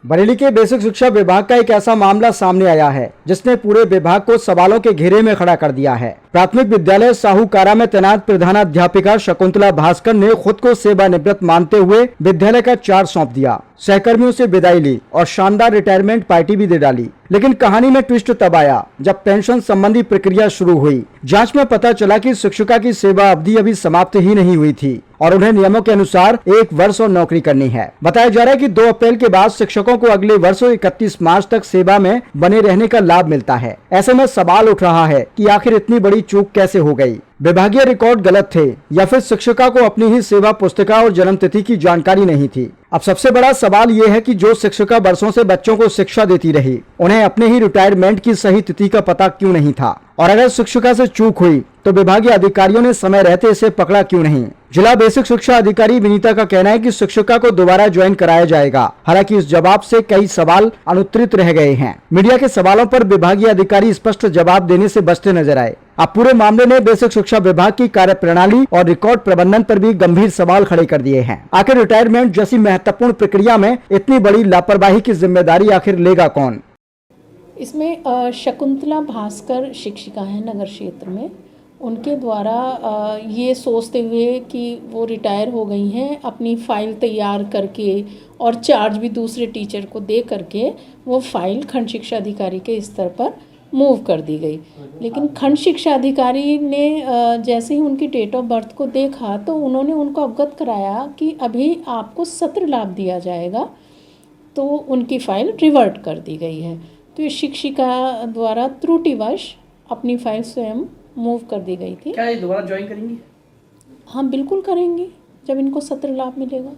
बरेली के बेसिक शिक्षा विभाग का एक ऐसा मामला सामने आया है जिसने पूरे विभाग को सवालों के घेरे में खड़ा कर दिया है। प्राथमिक विद्यालय साहूकारा में तैनात प्रधानाध्यापिका शकुंतला भास्कर ने खुद को सेवानिवृत्त मानते हुए विद्यालय का चार्ज सौंप दिया, सहकर्मियों से विदाई ली और शानदार रिटायरमेंट पार्टी भी दे डाली। लेकिन कहानी में ट्विस्ट तब आया जब पेंशन संबंधी प्रक्रिया शुरू हुई। जांच में पता चला कि शिक्षिका की सेवा अवधि अभी समाप्त ही नहीं हुई थी और उन्हें नियमों के अनुसार 1 वर्ष और नौकरी करनी है। बताया जा रहा है कि 2 अप्रैल के बाद शिक्षकों को अगले वर्ष 31 मार्च तक सेवा में बने रहने का लाभ मिलता है। ऐसे में सवाल उठ रहा है कि आखिर इतनी बड़ी चूक कैसे हो गई? विभागीय रिकॉर्ड गलत थे या फिर शिक्षिका को अपनी ही सेवा पुस्तिका और जन्म तिथि की जानकारी नहीं थी? अब सबसे बड़ा सवाल ये है कि जो शिक्षिका वर्षों से बच्चों को शिक्षा देती रही, उन्हें अपने ही रिटायरमेंट की सही तिथि का पता क्यों नहीं था? और अगर शिक्षिका से चूक हुई तो विभागीय अधिकारियों ने समय रहते इसे पकड़ा क्यों नहीं? जिला बेसिक शिक्षा अधिकारी विनीता का कहना है कि शिक्षिका को दोबारा ज्वाइन कराया जाएगा। हालांकि इस जवाब से कई सवाल अनुत्तरित रह गए हैं। मीडिया के सवालों पर विभागीय अधिकारी स्पष्ट जवाब देने से बचते नजर आए। अब पूरे मामले ने बेसिक शिक्षा विभाग की कार्यप्रणाली और रिकॉर्ड प्रबंधन पर भी गंभीर सवाल खड़े कर दिए हैं। आखिर रिटायरमेंट जैसी महत्वपूर्ण प्रक्रिया में इतनी बड़ी लापरवाही की जिम्मेदारी आखिर लेगा कौन? इसमें शकुंतला भास्कर शिक्षिका है नगर क्षेत्र में, उनके द्वारा ये सोचते हुए कि वो रिटायर हो गई हैं, अपनी फ़ाइल तैयार करके और चार्ज भी दूसरे टीचर को दे करके वो फाइल खंड शिक्षा अधिकारी के स्तर पर मूव कर दी गई। लेकिन खंड शिक्षा अधिकारी ने जैसे ही उनकी डेट ऑफ बर्थ को देखा तो उन्होंने उनको अवगत कराया कि अभी आपको सत्र लाभ दिया जाएगा, तो उनकी फ़ाइल रिवर्ट कर दी गई है। तो ये शिक्षिका द्वारा त्रुटिवश अपनी फ़ाइल स्वयं मूव कर दी गई थी। क्या ये दोबारा ज्वाइन करेंगी? हाँ बिल्कुल करेंगी, जब इनको सत्र लाभ मिलेगा।